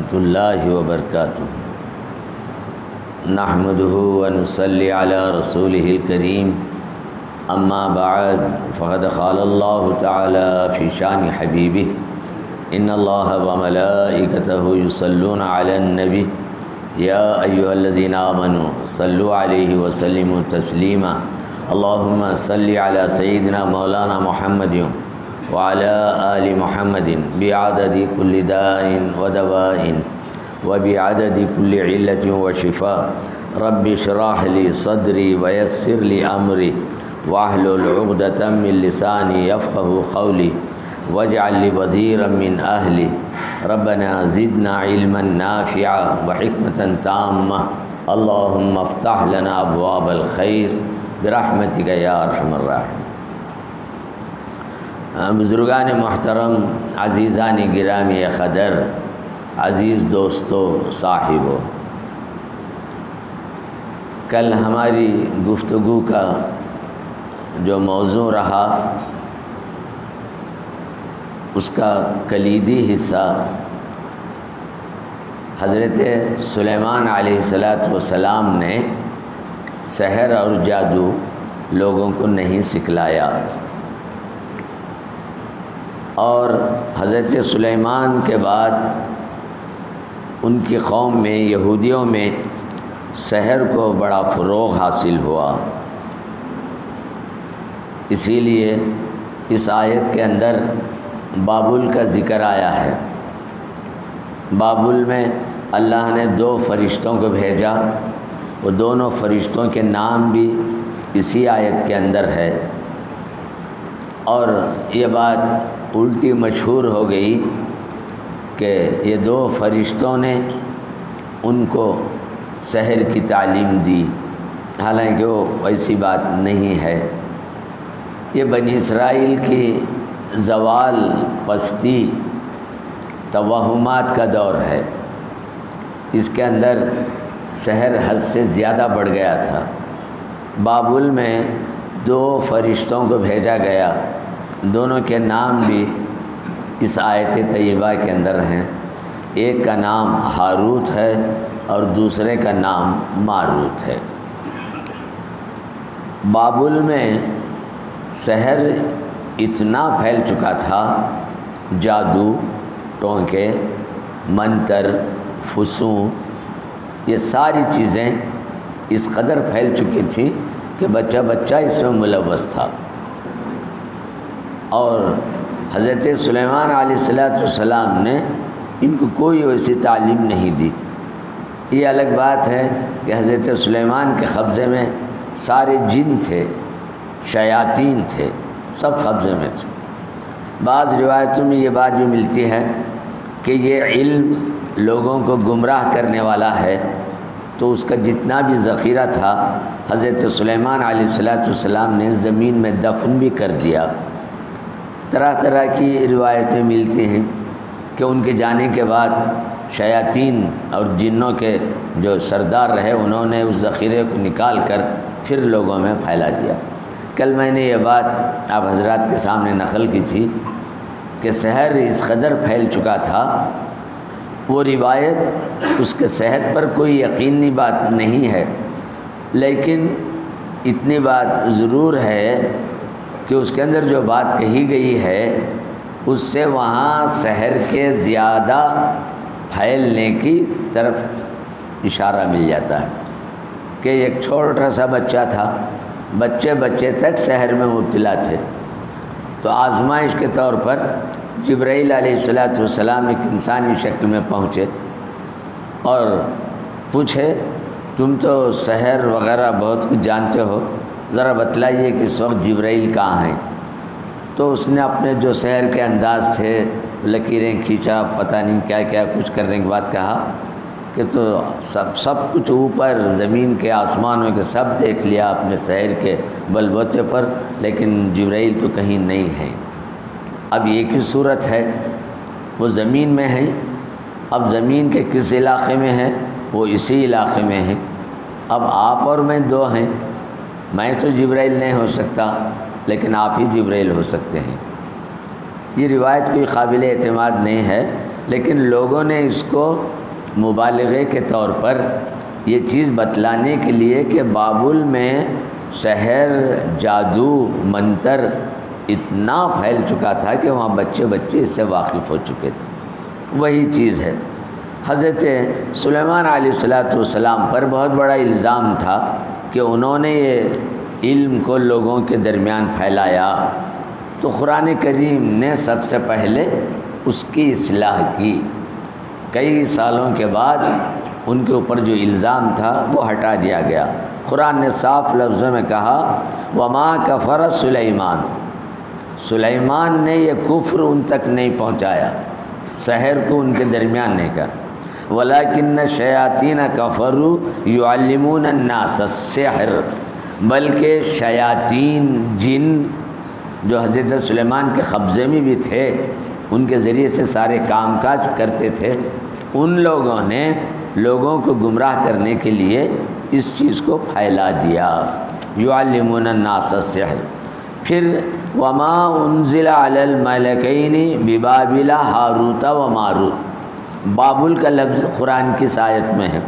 ورحمۃ اللہ وبرکاتہ نحمده ونصلی علی رسولہ الکریم اما بعد فقد قال اللہ تعالی فی شان حبیبہ ان اللہ وملائکتہ یصلون علی النبی یا ایھا الذین آمنوا صلوا علیہ وسلموا تسلیما اللہم صلی علی سیدنا مولانا محمد وعلى آل محمد بعدد كل داء ودواء وبعدد كل علة وشفاء رب اشرح لي صدري ويسر لي أمري واحلل عقدة من لساني يفقهوا قولي واجعل لي وزيرا من أهلي ربنا زدنا علما نافعا وحكمة تامة اللهم افتح لنا أبواب الخير برحمتك يا أرحم الراحمين۔ بزرگان محترم، عزیزان گرامی قدر، عزیز دوستو، صاحبو، کل ہماری گفتگو کا جو موضوع رہا اس کا کلیدی حصہ حضرت سلیمان علیہ السلام نے سحر اور جادو لوگوں کو نہیں سکھلایا، اور حضرت سلیمان کے بعد ان کی قوم میں، یہودیوں میں سحر کو بڑا فروغ حاصل ہوا۔ اسی لیے اس آیت کے اندر بابل کا ذکر آیا ہے۔ بابل میں اللہ نے 2 فرشتوں کو بھیجا، وہ دونوں فرشتوں کے نام بھی اسی آیت کے اندر ہے، اور یہ بات الٹی مشہور ہو گئی کہ یہ 2 فرشتوں نے ان کو سحر کی تعلیم دی، حالانکہ وہ ایسی بات نہیں ہے۔ یہ بنی اسرائیل کی زوال، پستی، توہمات کا دور ہے۔ اس کے اندر سحر حد سے زیادہ بڑھ گیا تھا۔ بابل میں 2 فرشتوں کو بھیجا گیا، دونوں کے نام بھی اس آیت طیبہ کے اندر ہیں۔ ایک کا نام ہاروت ہے اور دوسرے کا نام ماروت ہے۔ بابل میں سحر اتنا پھیل چکا تھا، جادو، ٹونکے، منتر، فسوں، یہ ساری چیزیں اس قدر پھیل چکی تھیں کہ بچہ بچہ اس میں ملوث تھا، اور حضرت سلیمان علیہ السلام نے ان کو کوئی ویسی تعلیم نہیں دی۔ یہ الگ بات ہے کہ حضرت سلیمان کے قبضے میں سارے جن تھے، شیاطین تھے، سب قبضے میں تھے۔ بعض روایتوں میں یہ بات بھی ملتی ہے کہ یہ علم لوگوں کو گمراہ کرنے والا ہے، تو اس کا جتنا بھی ذخیرہ تھا حضرت سلیمان علیہ السلام نے زمین میں دفن بھی کر دیا۔ طرح طرح کی روایتیں ملتی ہیں کہ ان کے جانے کے بعد شیاطین اور جنوں کے جو سردار رہے، انہوں نے اس ذخیرے کو نکال کر پھر لوگوں میں پھیلا دیا۔ کل میں نے یہ بات آپ حضرات کے سامنے نقل کی تھی کہ سحر اس قدر پھیل چکا تھا، وہ روایت اس کے صحت پر کوئی یقینی بات نہیں ہے، لیکن اتنی بات ضرور ہے کہ اس کے اندر جو بات کہی گئی ہے اس سے وہاں سحر کے زیادہ پھیلنے کی طرف اشارہ مل جاتا ہے کہ ایک چھوٹا سا بچہ تھا، بچے تک سحر میں مبتلا تھے، تو آزمائش کے طور پر جبرائیل علیہ السلام ایک انسانی شکل میں پہنچے اور پوچھے، تم تو سحر وغیرہ بہت کچھ جانتے ہو، ذرا بتلائیے کہ اس وقت جبرائیل کہاں ہیں؟ تو اس نے اپنے جو سحر کے انداز تھے، لکیریں کھینچا، پتہ نہیں کیا کیا کچھ کرنے کے بعد کہا کہ تو سب کچھ اوپر زمین کے، آسمانوں کے سب دیکھ لیا اپنے سحر کے بل بوتے پر، لیکن جبرائیل تو کہیں نہیں ہیں۔ اب ایک ہی صورت ہے، وہ زمین میں ہیں، اب زمین کے کس علاقے میں ہیں؟ وہ اسی علاقے میں ہیں۔ اب آپ اور میں 2 ہیں، میں تو جبرائیل نہیں ہو سکتا، لیکن آپ ہی جبرائیل ہو سکتے ہیں۔ یہ روایت کوئی قابل اعتماد نہیں ہے، لیکن لوگوں نے اس کو مبالغے کے طور پر یہ چیز بتلانے کے لیے کہ بابل میں سحر، جادو، منتر اتنا پھیل چکا تھا کہ وہاں بچے اس سے واقف ہو چکے تھے۔ وہی چیز ہے، حضرت سلیمان علیہ السلام پر بہت بڑا الزام تھا کہ انہوں نے یہ علم کو لوگوں کے درمیان پھیلایا، تو قرآن کریم نے سب سے پہلے اس کی اصلاح کی۔ کئی سالوں کے بعد ان کے اوپر جو الزام تھا وہ ہٹا دیا گیا۔ قرآن نے صاف لفظوں میں کہا وما کفر سلیمان، سلیمان نے یہ کفر ان تک نہیں پہنچایا، سحر کو ان کے درمیان نہیں کہا، ولیکن الشیاطین کفروا یعلمون الناس السحر، بلکہ شیاطین، جن جو حضرت سلیمان کے قبضے میں بھی تھے، ان کے ذریعے سے سارے کام کاج کرتے تھے، ان لوگوں نے لوگوں کو گمراہ کرنے کے لیے اس چیز کو پھیلا دیا، یعلمون الناس السحر۔ پھر وما انزل علی الملکین ببابل ہاروت و ماروت، بابل کا لفظ قرآن کی آیت میں ہے،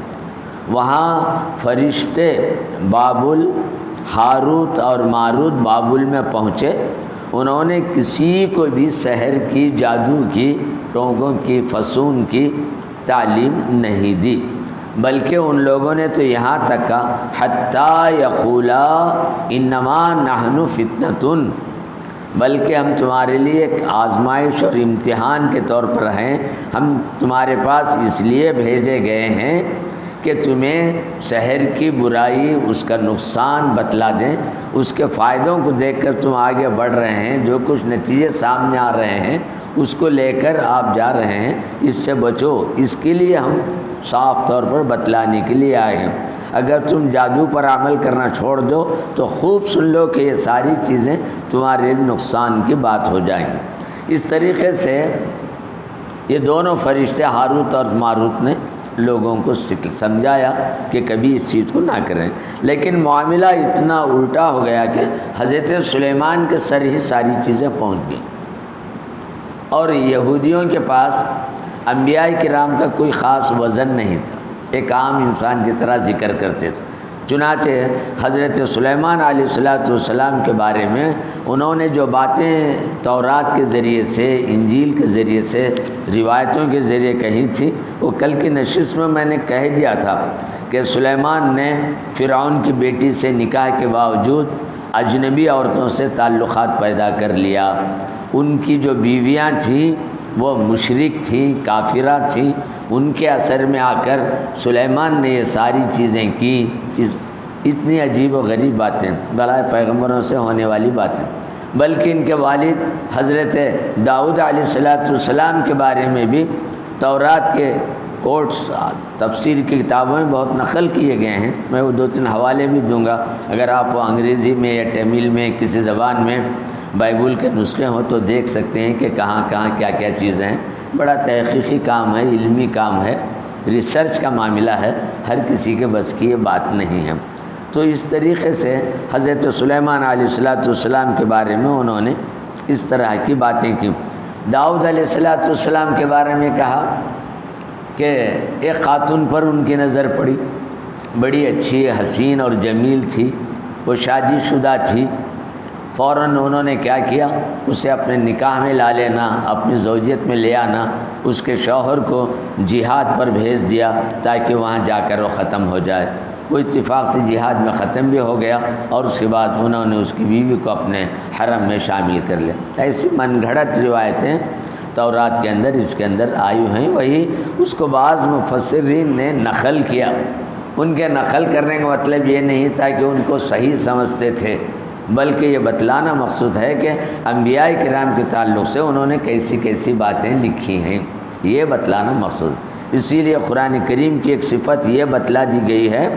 وہاں فرشتے بابل، ہاروت اور ماروت بابل میں پہنچے، انہوں نے کسی کو بھی سحر کی، جادو کی، ٹونگوں کی، فسون کی تعلیم نہیں دی، بلکہ ان لوگوں نے تو یہاں تک کہا حتیٰ یقولا انما نحن فتنۃ، بلکہ ہم تمہارے لیے ایک آزمائش اور امتحان کے طور پر ہیں، ہم تمہارے پاس اس لیے بھیجے گئے ہیں کہ تمہیں سحر کی برائی، اس کا نقصان بتلا دیں، اس کے فائدوں کو دیکھ کر تم آگے بڑھ رہے ہیں، جو کچھ نتیجے سامنے آ رہے ہیں اس کو لے کر آپ جا رہے ہیں، اس سے بچو، اس کے لیے ہم صاف طور پر بتلانے کے لیے آئے ہیں۔ اگر تم جادو پر عمل کرنا چھوڑ دو تو خوب سن لو کہ یہ ساری چیزیں تمہارے نقصان کی بات ہو جائیں گی۔ اس طریقے سے یہ دونوں فرشتے ہاروت اور ماروت نے لوگوں کو سمجھایا کہ کبھی اس چیز کو نہ کریں، لیکن معاملہ اتنا الٹا ہو گیا کہ حضرت سلیمان کے سر ہی ساری چیزیں پہنچ گئیں، اور یہودیوں کے پاس انبیاء کرام کا کوئی خاص وزن نہیں تھا، ایک عام انسان کی طرح ذکر کرتے تھے۔ چنانچہ حضرت سلیمان علیہ السلام کے بارے میں انہوں نے جو باتیں تورات کے ذریعے سے، انجیل کے ذریعے سے، روایتوں کے ذریعے کہی تھی، وہ کل کی نشست میں میں نے کہہ دیا تھا کہ سلیمان نے فرعون کی بیٹی سے نکاح کے باوجود اجنبی عورتوں سے تعلقات پیدا کر لیا، ان کی جو بیویاں تھیں وہ مشرک تھیں، کافرہ تھیں، ان کے اثر میں آ کر سلیمان نے یہ ساری چیزیں کی۔ اتنی عجیب و غریب باتیں، برائے پیغمبروں سے ہونے والی باتیں، بلکہ ان کے والد حضرت داؤد علیہ السلام کے بارے میں بھی تورات کے کوٹس، تفسیر کی کتابوں میں بہت نقل کیے گئے ہیں، میں وہ 2-3 حوالے بھی دوں گا، اگر آپ وہ انگریزی میں یا تمل میں کسی زبان میں بائبل کے نسخے ہوں تو دیکھ سکتے ہیں کہ کہاں کہاں کیا کیا چیزیں ہیں۔ بڑا تحقیقی کام ہے، علمی کام ہے، ریسرچ کا معاملہ ہے، ہر کسی کے بس کی یہ بات نہیں ہے۔ تو اس طریقے سے حضرت سلیمان علیہ السلام کے بارے میں انہوں نے اس طرح کی باتیں کی۔ داؤد علیہ السلام کے بارے میں کہا کہ ایک خاتون پر ان کی نظر پڑی، بڑی اچھی، حسین اور جمیل تھی، وہ شادی شدہ تھی، فوراً انہوں نے کیا کیا، اسے اپنے نکاح میں لا لینا، اپنی زوجیت میں لے آنا، اس کے شوہر کو جہاد پر بھیج دیا تاکہ وہاں جا کر وہ ختم ہو جائے۔ وہ اتفاق سے جہاد میں ختم بھی ہو گیا، اور اس کے بعد انہوں نے اس کی بیوی کو اپنے حرم میں شامل کر لیا۔ ایسی من گھڑت روایتیں تورات کے اندر، اس کے اندر آئی ہیں، وہی اس کو بعض مفسرین نے نقل کیا۔ ان کے نقل کرنے کا مطلب یہ نہیں تھا کہ ان کو صحیح سمجھتے تھے، بلکہ یہ بتلانا مقصود ہے کہ انبیاء کرام کے تعلق سے انہوں نے کیسی کیسی باتیں لکھی ہیں، یہ بتلانا مقصود۔ اسی لیے قرآن کریم کی ایک صفت یہ بتلا دی گئی ہے،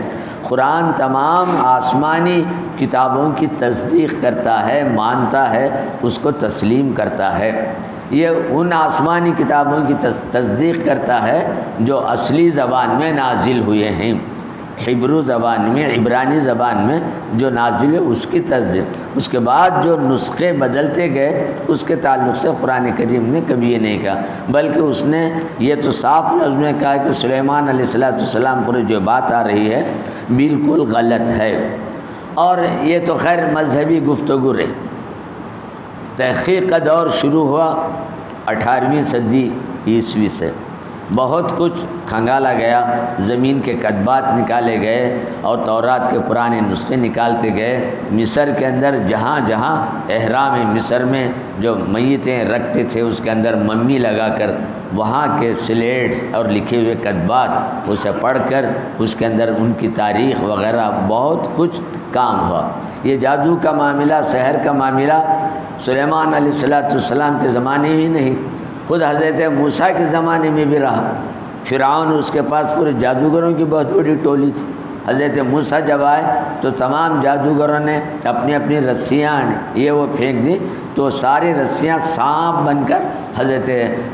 قرآن تمام آسمانی کتابوں کی تصدیق کرتا ہے، مانتا ہے، اس کو تسلیم کرتا ہے۔ یہ ان آسمانی کتابوں کی تصدیق کرتا ہے جو اصلی زبان میں نازل ہوئے ہیں، ہبرو زبان میں، عبرانی زبان میں جو نازل ہے اس کی تصدیق۔ اس کے بعد جو نسخے بدلتے گئے اس کے تعلق سے قرآن کریم نے کبھی یہ نہیں کہا، بلکہ اس نے یہ تو صاف لفظ میں کہا کہ سلیمان علیہ السلام پر جو بات آ رہی ہے بالکل غلط ہے۔ اور یہ تو خیر مذہبی گفتگو رہی۔ تحقیق کا دور شروع ہوا 18ویں صدی عیسوی سے، بہت کچھ کھنگالا گیا، زمین کے کتبات نکالے گئے اور تورات کے پرانے نسخے نکالتے گئے۔ مصر کے اندر جہاں جہاں احرام مصر میں جو میتیں رکھتے تھے اس کے اندر ممی لگا کر وہاں کے سلیٹ اور لکھے ہوئے کتبات اسے پڑھ کر اس کے اندر ان کی تاریخ وغیرہ بہت کچھ کام ہوا۔ یہ جادو کا معاملہ، سحر کا معاملہ سلیمان علیہ السلام کے زمانے ہی نہیں، خود حضرت موسیٰ کے زمانے میں بھی رہا۔ فرعون اس کے پاس پورے جادوگروں کی بہت بڑی ٹولی تھی۔ حضرت موسیٰ جب آئے تو تمام جادوگروں نے اپنی اپنی رسیاں یہ وہ پھینک دی، تو ساری رسیاں سانپ بن کر حضرت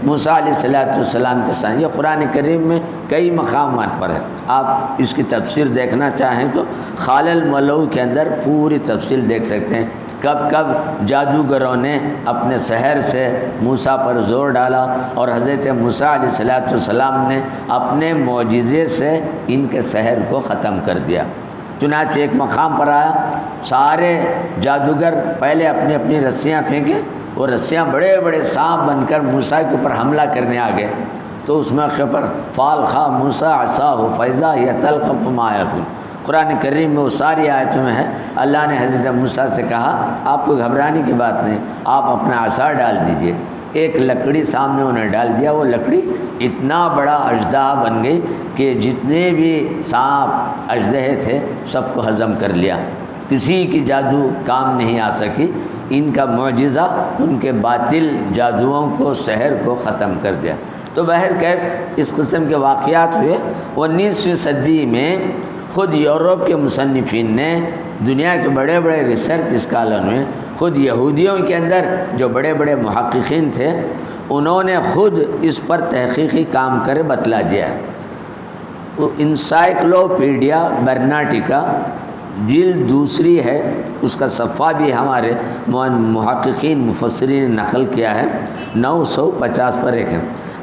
موسیٰ علیہ السلام کے ساتھ۔ یہ قرآن کریم میں کئی مقامات پر ہے، آپ اس کی تفسیر دیکھنا چاہیں تو خال الملو کے اندر پوری تفصیل دیکھ سکتے ہیں، کب کب جادوگروں نے اپنے سحر سے موسیٰ پر زور ڈالا اور حضرت موسیٰ علیہ السلام نے اپنے معجزے سے ان کے سحر کو ختم کر دیا۔ چنانچہ ایک مقام پر آیا، سارے جادوگر پہلے اپنی اپنی رسیاں پھینکے، وہ رسیاں بڑے بڑے سانپ بن کر موسیٰ کے اوپر حملہ کرنے آ گئے۔ تو اس موقع پر فالخا موسیٰ عصاہ فاذا ہی تلقف ما یافون، قرآن کریم میں وہ ساری آیتوں میں ہے۔ اللہ نے حضرت موسیٰ سے کہا آپ کو گھبرانے کی بات نہیں، آپ اپنا عصا ڈال دیجئے۔ ایک لکڑی سامنے انہیں ڈال دیا، وہ لکڑی اتنا بڑا اژدہا بن گئی کہ جتنے بھی سانپ اژدہے تھے سب کو ہضم کر لیا، کسی کی جادو کام نہیں آ سکی۔ ان کا معجزہ ان کے باطل جادوؤں کو، سحر کو ختم کر دیا۔ تو بہرکیف اس قسم کے واقعات ہوئے۔ 19ویں صدی میں خود یورپ کے مصنفین نے، دنیا کے بڑے بڑے ریسرچ اسکالر میں، خود یہودیوں کے اندر جو بڑے بڑے محققین تھے انہوں نے خود اس پر تحقیقی کام کرے بتلا دیا ہے۔ انسائکلوپیڈیا برناٹیکا جلد 2 ہے، اس کا صفحہ بھی ہمارے محققین مفسرین نے نقل کیا ہے، 950 پر ایک ہے۔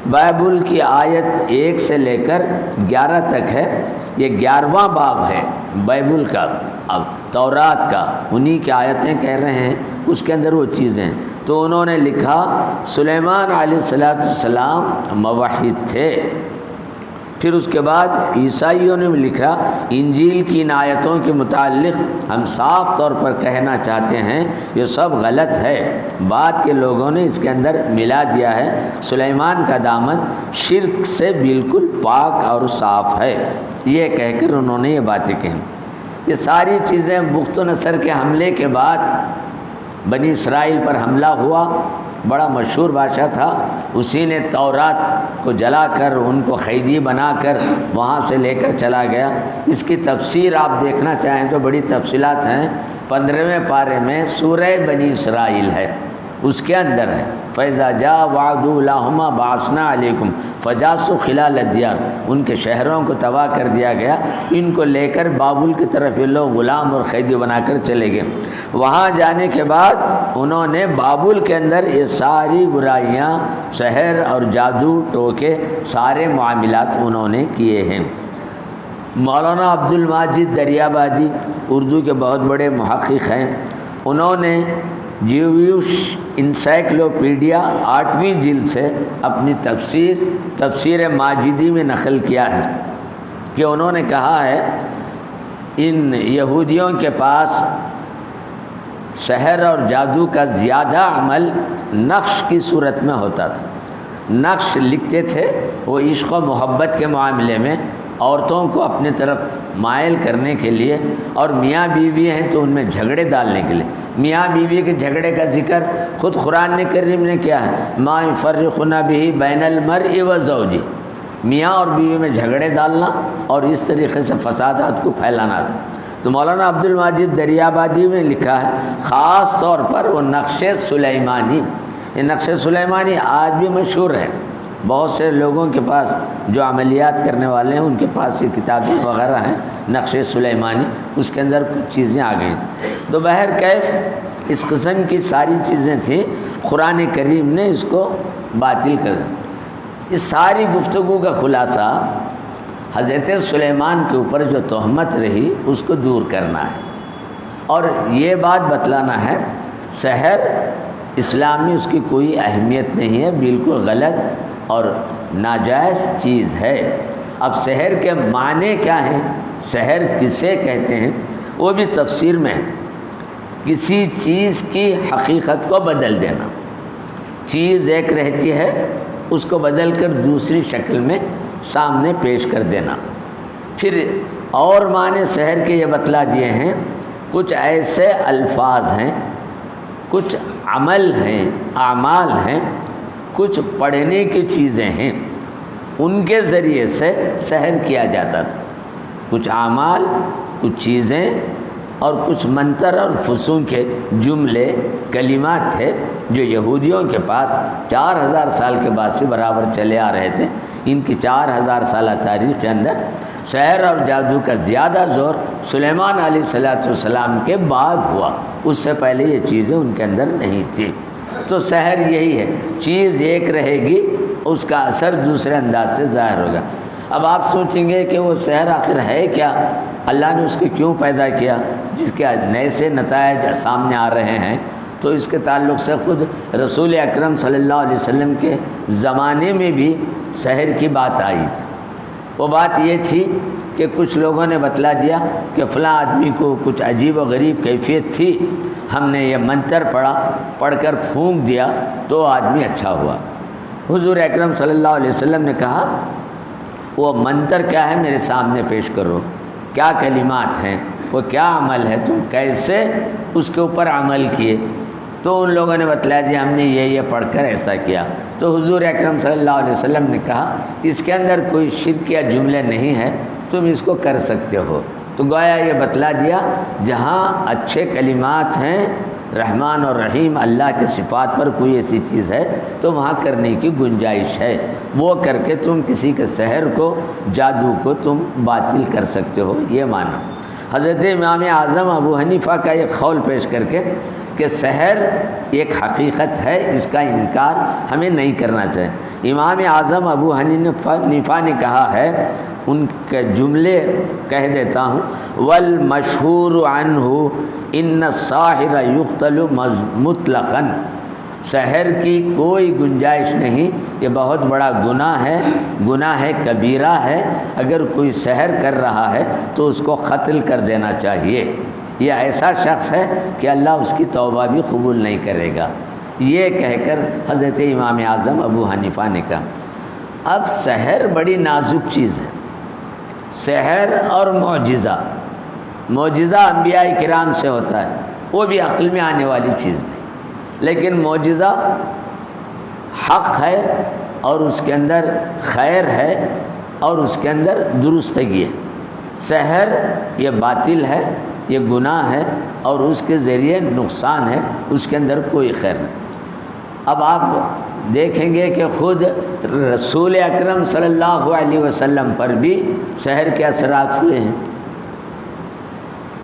بائبل کی آیت 1 سے لے کر 11 تک ہے، یہ 11واں باب ہے بائبل کا، اب تورات کا، انہی کی آیتیں کہہ رہے ہیں، اس کے اندر وہ چیزیں۔ تو انہوں نے لکھا سلیمان علیہ السلام موحد تھے۔ پھر اس کے بعد عیسائیوں نے بھی لکھا انجیل کی ان آیتوں کے متعلق ہم صاف طور پر کہنا چاہتے ہیں یہ سب غلط ہے۔ بعد کے لوگوں نے اس کے اندر ملا دیا ہے، سلیمان کا دامن شرک سے بالکل پاک اور صاف ہے، یہ کہہ کر انہوں نے یہ باتیں کہیں۔ یہ ساری چیزیں بخت و نصر کے حملے کے بعد بنی اسرائیل پر حملہ ہوا، بڑا مشہور بادشاہ تھا، اسی نے تورات کو جلا کر ان کو قیدی بنا کر وہاں سے لے کر چلا گیا۔ اس کی تفسیر آپ دیکھنا چاہیں تو بڑی تفصیلات ہیں، 15ویں پارے میں سورہ بنی اسرائیل ہے، اس کے اندر ہے فَإِذَا جَاءَ وَعْدُ أُولَاهُمَا بَعَثْنَا عَلَيْكُمْ فَجَاسُوا خِلَالَ الدِّيَارِ، ان کے شہروں کو تباہ کر دیا گیا، ان کو لے کر بابل کی طرف یہ لوگ غلام اور قیدی بنا کر چلے گئے۔ وہاں جانے کے بعد انہوں نے بابل کے اندر یہ ساری برائیاں، سحر اور جادو ٹوکے، سارے معاملات انہوں نے کیے ہیں۔ مولانا عبد الماجد دریابادی اردو کے بہت بڑے محقق ہیں، انہوں نے جیویش انسائکلوپیڈیا 8ویں جلد سے اپنی تفسیر ماجدی میں نقل کیا ہے کہ انہوں نے کہا ہے ان یہودیوں کے پاس سحر اور جادو کا زیادہ عمل نقش کی صورت میں ہوتا تھا۔ نقش لکھتے تھے وہ عشق و محبت کے معاملے میں، عورتوں کو اپنے طرف مائل کرنے کے لیے، اور میاں بیوی ہیں تو ان میں جھگڑے ڈالنے کے لیے۔ میاں بیوی کے جھگڑے کا ذکر خود قرآن کریم نے کیا ہے، ما یفرقون بہ بین المرء وزوجہ، میاں اور بیوی میں جھگڑے ڈالنا اور اس طریقے سے فسادات کو پھیلانا تھا۔ تو مولانا عبد الماجد دریابادی نے لکھا ہے خاص طور پر وہ نقش سلیمانی، یہ نقش سلیمانی آج بھی مشہور ہے، بہت سے لوگوں کے پاس جو عملیات کرنے والے ہیں ان کے پاس یہ کتابیں وغیرہ ہیں، نقش سلیمانی، اس کے اندر کچھ چیزیں آ گئیں۔ تو بہرکیف اس قسم کی ساری چیزیں تھیں، قرآن کریم نے اس کو باطل کر دیا۔ اس ساری گفتگو کا خلاصہ حضرت سلیمان کے اوپر جو تہمت رہی اس کو دور کرنا ہے، اور یہ بات بتلانا ہے سحر اسلام میں اس کی کوئی اہمیت نہیں ہے، بالکل غلط اور ناجائز چیز ہے۔ اب سحر کے معنی کیا ہیں، سحر کسے کہتے ہیں، وہ بھی تفسیر میں ہے۔ کسی چیز کی حقیقت کو بدل دینا، چیز ایک رہتی ہے اس کو بدل کر دوسری شکل میں سامنے پیش کر دینا۔ پھر اور معنی سحر کے یہ بتلا دیے ہیں، کچھ ایسے الفاظ ہیں، کچھ عمل ہیں، اعمال ہیں، کچھ پڑھنے کی چیزیں ہیں، ان کے ذریعے سے سحر کیا جاتا تھا۔ کچھ اعمال، کچھ چیزیں اور کچھ منتر اور فسوں کے جملے کلمات تھے جو یہودیوں کے پاس 4000 سال کے بعد سے برابر چلے آ رہے تھے۔ ان کی 4000 سالہ تاریخ کے اندر سحر اور جادو کا زیادہ زور سلیمان علیہ السلام کے بعد ہوا، اس سے پہلے یہ چیزیں ان کے اندر نہیں تھیں۔ تو سحر یہی ہے، چیز ایک رہے گی، اس کا اثر دوسرے انداز سے ظاہر ہوگا۔ اب آپ سوچیں گے کہ وہ سحر آخر ہے کیا، اللہ نے اس کو کیوں پیدا کیا، جس کے نئے سے نتائج سامنے آ رہے ہیں۔ تو اس کے تعلق سے خود رسول اکرم صلی اللہ علیہ وسلم کے زمانے میں بھی سحر کی بات آئی تھی۔ وہ بات یہ تھی کہ کچھ لوگوں نے بتلا دیا کہ فلاں آدمی کو کچھ عجیب و غریب کیفیت تھی، ہم نے یہ منتر پڑھ کر پھونک دیا تو آدمی اچھا ہوا۔ حضور اکرم صلی اللہ علیہ وسلم نے کہا وہ منتر کیا ہے میرے سامنے پیش کرو، کیا کلمات ہیں، وہ کیا عمل ہے، تم کیسے اس کے اوپر عمل کیے۔ تو ان لوگوں نے بتلا دیا ہم نے یہ پڑھ کر ایسا کیا۔ تو حضور اکرم صلی اللہ علیہ وسلم نے کہا اس کے اندر کوئی شرک یا جملے نہیں ہے، تم اس کو کر سکتے ہو۔ تو گویا یہ بتلا دیا جہاں اچھے کلمات ہیں، رحمان اور رحیم اللہ کے صفات پر کوئی ایسی چیز ہے تو وہاں کرنے کی گنجائش ہے، وہ کر کے تم کسی کے سحر کو، جادو کو تم باطل کر سکتے ہو، یہ مانا۔ حضرت امام اعظم ابو حنیفہ کا ایک قول پیش کر کے کہ سحر ایک حقیقت ہے، اس کا انکار ہمیں نہیں کرنا چاہیے۔ امام اعظم ابو حنیفہ نے کہا ہے، ان کے جملے کہہ دیتا ہوں، والمشہور عنہ ان الساحر یقتل مطلقا، سحر کی کوئی گنجائش نہیں، یہ بہت بڑا گناہ ہے کبیرہ ہے، اگر کوئی سحر کر رہا ہے تو اس کو قتل کر دینا چاہیے، یہ ایسا شخص ہے کہ اللہ اس کی توبہ بھی قبول نہیں کرے گا، یہ کہہ کر حضرت امام اعظم ابو حنیفہ نے کہا۔ اب سحر بڑی نازک چیز ہے، سحر اور معجزہ انبیاء کرام سے ہوتا ہے، وہ بھی عقل میں آنے والی چیز نہیں، لیکن معجزہ حق ہے اور اس کے اندر خیر ہے اور اس کے اندر درستگی ہے۔ سحر یہ باطل ہے، یہ گناہ ہے اور اس کے ذریعے نقصان ہے، اس کے اندر کوئی خیر نہیں۔ اب آپ دیکھیں گے کہ خود رسول اکرم صلی اللہ علیہ وسلم پر بھی سحر کے اثرات ہوئے ہیں۔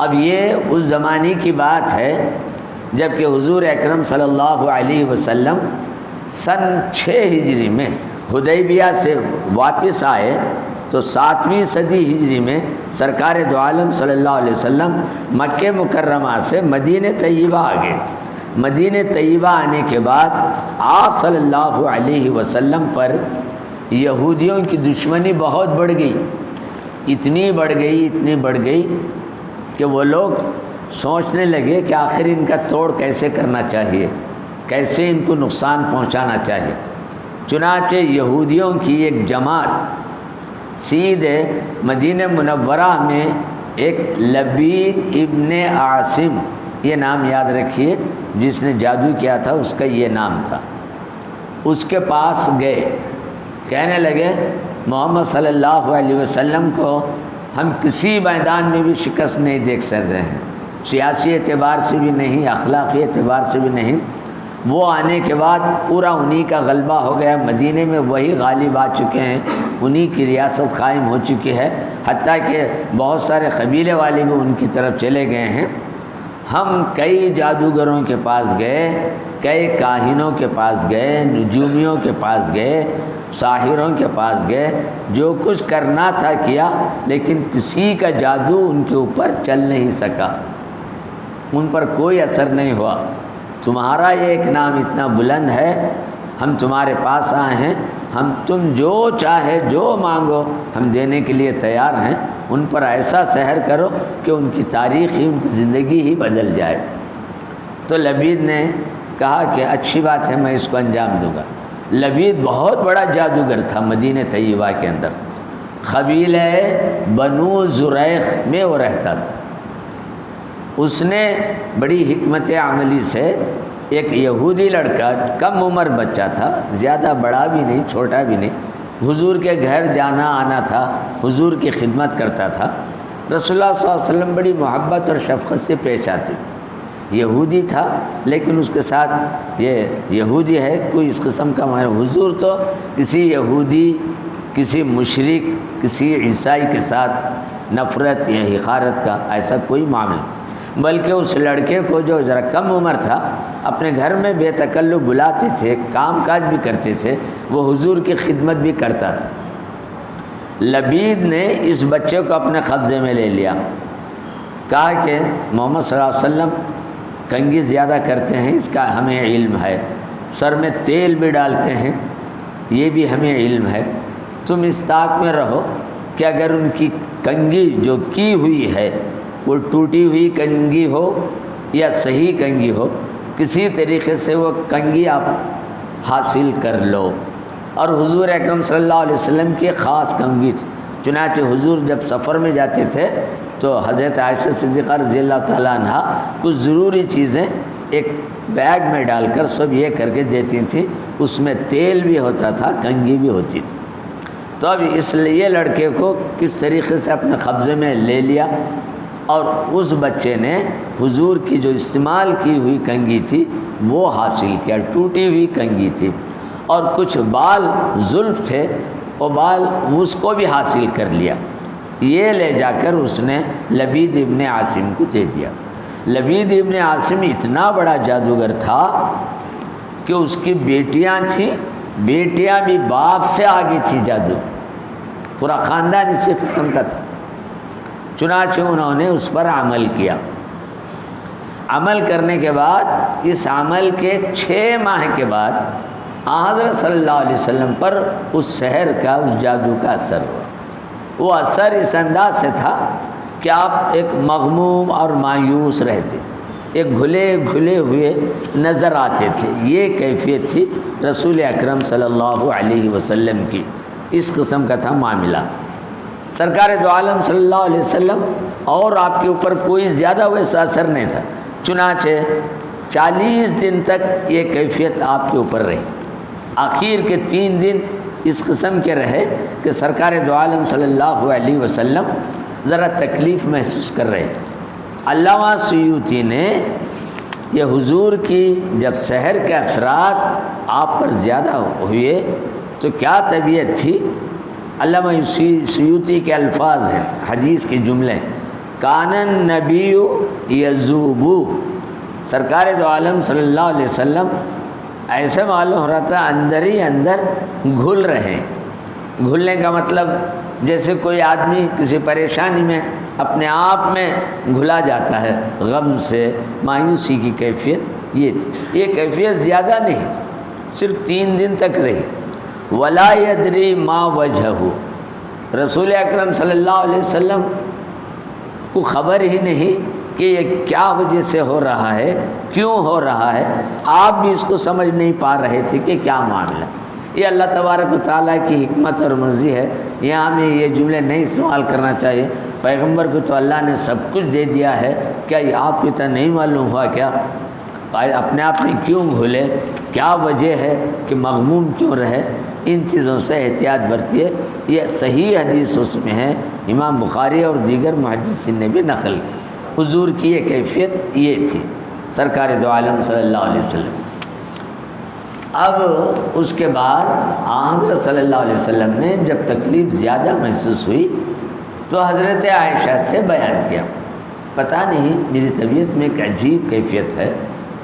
اب یہ اس زمانے کی بات ہے جب کہ حضور اکرم صلی اللہ علیہ وسلم سن 6 ہجری میں حدیبیہ سے واپس آئے، تو 7ویں صدی ہجری میں سرکار دو عالم صلی اللہ علیہ وسلم مکہ مکرمہ سے مدینہ طیبہ آ گئے۔ مدینہ طیبہ آنے کے بعد آپ صلی اللہ علیہ وسلم پر یہودیوں کی دشمنی بہت بڑھ گئی، اتنی بڑھ گئی کہ وہ لوگ سوچنے لگے کہ آخر ان کا توڑ کیسے کرنا چاہیے، کیسے ان کو نقصان پہنچانا چاہیے۔ چنانچہ یہودیوں کی ایک جماعت سیدھے مدینہ منورہ میں ایک لبید ابن عاصم، یہ نام یاد رکھیے، جس نے جادو کیا تھا اس کا یہ نام تھا، اس کے پاس گئے، کہنے لگے محمد صلی اللہ علیہ وسلم کو ہم کسی میدان میں بھی شکست نہیں دیکھ سک رہے ہیں، سیاسی اعتبار سے بھی نہیں، اخلاقی اعتبار سے بھی نہیں، وہ آنے کے بعد پورا انہی کا غلبہ ہو گیا، مدینے میں وہی غالب آ چکے ہیں، انہی کی ریاست قائم ہو چکی ہے، حتیٰ کہ بہت سارے قبیلے والے بھی ان کی طرف چلے گئے ہیں۔ ہم کئی جادوگروں کے پاس گئے، کئی کاہنوں کے پاس گئے، نجومیوں کے پاس گئے، ساحروں کے پاس گئے، جو کچھ کرنا تھا کیا، لیکن کسی کا جادو ان کے اوپر چل نہیں سکا، ان پر کوئی اثر نہیں ہوا۔ تمہارا یہ ایک نام اتنا بلند ہے، ہم تمہارے پاس آئے ہیں، ہم تم جو چاہے جو مانگو ہم دینے کے لیے تیار ہیں، ان پر ایسا سحر کرو کہ ان کی تاریخ ہی، ان کی زندگی ہی بدل جائے۔ تو لبید نے کہا کہ اچھی بات ہے، میں اس کو انجام دوں گا۔ لبید بہت بڑا جادوگر تھا مدینہ طیبہ کے اندر، قبیلہ بنو زریخ میں وہ رہتا تھا۔ اس نے بڑی حکمت عملی سے ایک یہودی لڑکا، کم عمر بچہ تھا، زیادہ بڑا بھی نہیں چھوٹا بھی نہیں، حضور کے گھر جانا آنا تھا، حضور کی خدمت کرتا تھا، رسول اللہ صلی اللہ علیہ وسلم بڑی محبت اور شفقت سے پیش آتے تھے۔ یہودی تھا لیکن اس کے ساتھ یہ یہودی ہے کوئی اس قسم کا حضور تو کسی یہودی، کسی مشرک، کسی عیسائی کے ساتھ نفرت یا حقارت کا ایسا کوئی معاملہ، بلکہ اس لڑکے کو جو ذرا کم عمر تھا اپنے گھر میں بے تکلف بلاتے تھے، کام کاج بھی کرتے تھے، وہ حضور کی خدمت بھی کرتا تھا۔ لبید نے اس بچے کو اپنے قبضے میں لے لیا، کہا کہ محمد صلی اللہ علیہ وسلم کنگھی زیادہ کرتے ہیں، اس کا ہمیں علم ہے، سر میں تیل بھی ڈالتے ہیں، یہ بھی ہمیں علم ہے، تم اس طاق میں رہو کہ اگر ان کی کنگھی جو کی ہوئی ہے وہ ٹوٹی ہوئی کنگھی ہو یا صحیح کنگھی ہو، کسی طریقے سے وہ کنگھی آپ حاصل کر لو۔ اور حضور اکرم صلی اللہ علیہ وسلم کی خاص کنگھی تھی، چنانچہ حضور جب سفر میں جاتے تھے تو حضرت عائشہ صدیقہ رضی اللہ تعالیٰ عنہ کچھ ضروری چیزیں ایک بیگ میں ڈال کر سب یہ کر کے دیتی تھیں، اس میں تیل بھی ہوتا تھا، کنگھی بھی ہوتی تھی۔ تو اب اس لیے لڑکے کو کس طریقے سے اپنے قبضے میں لے لیا، اور اس بچے نے حضور کی جو استعمال کی ہوئی کنگھی تھی وہ حاصل کیا، ٹوٹی ہوئی کنگھی تھی، اور کچھ بال زلف تھے، وہ بال اس کو بھی حاصل کر لیا، یہ لے جا کر اس نے لبید ابن عاصم کو دے دیا۔ لبید ابن عاصم اتنا بڑا جادوگر تھا کہ اس کی بیٹیاں تھیں، بیٹیاں بھی باپ سے آگے تھی جادو، پورا خاندان اسی قسم کا تھا۔ چنانچہ انہوں نے اس پر عمل کیا، عمل کرنے کے بعد اس عمل کے 6 ماہ کے بعد حضرت صلی اللہ علیہ وسلم پر اس سحر کا، اس جادو کا اثر ہوا۔ وہ اثر اس انداز سے تھا کہ آپ ایک مغموم اور مایوس رہتے، ایک گھلے گھلے ہوئے نظر آتے تھے، یہ کیفیت تھی رسول اکرم صلی اللہ علیہ وسلم کی، اس قسم کا تھا معاملہ۔ سرکار دو عالم صلی اللہ علیہ وسلم اور آپ کے اوپر کوئی زیادہ ویسا اثر نہیں تھا، چنانچہ 40 دن تک یہ کیفیت آپ کے اوپر رہی۔ آخر کے 3 دن اس قسم کے رہے کہ سرکار دو عالم صلی اللہ علیہ وسلم ذرا تکلیف محسوس کر رہے تھے۔ علامہ سیوطی نے یہ حضور کی جب سحر کے اثرات آپ پر زیادہ ہوئے تو کیا طبیعت تھی، علامہ سیوطی کے الفاظ ہیں، حدیث کے جملے، کان النبی یذوب، سرکار دو عالم صلی اللہ علیہ وسلم ایسے معلوم ہو رہا تھا اندر ہی اندر گھل رہے ہیں۔ گھلنے کا مطلب جیسے کوئی آدمی کسی پریشانی میں اپنے آپ میں گھلا جاتا ہے، غم سے، مایوسی کی کیفیت یہ تھی۔ یہ کیفیت زیادہ نہیں تھی، صرف 3 دن تک رہی۔ ولا یدری ما وجہہ، رسول اکرم صلی اللہ علیہ وسلم کو خبر ہی نہیں کہ یہ کیا وجہ سے ہو رہا ہے، کیوں ہو رہا ہے، آپ بھی اس کو سمجھ نہیں پا رہے تھے کہ کیا معاملہ۔ یہ اللہ تبارک و تعالیٰ کی حکمت اور مرضی ہے، یہاں ہمیں یہ جملے نہیں استعمال کرنا چاہیے۔ پیغمبر کو تو اللہ نے سب کچھ دے دیا ہے، کیا یہ آپ کو اتنا نہیں معلوم ہوا کیا؟ اپنے آپ میں کیوں گھلے، کیا وجہ ہے کہ مغموم کیوں رہے، ان چیزوں سے احتیاط برتیے۔ یہ صحیح حدیث اس میں ہے، امام بخاری اور دیگر محدثین نے بھی نقل کی۔ حضور کی یہ کیفیت یہ تھی، سرکار دو عالم صلی اللہ علیہ وسلم۔ اب اس کے بعد حضرت صلی اللہ علیہ وسلم نے جب تکلیف زیادہ محسوس ہوئی تو حضرت عائشہ سے بیان کیا، پتہ نہیں میری طبیعت میں ایک عجیب کیفیت ہے،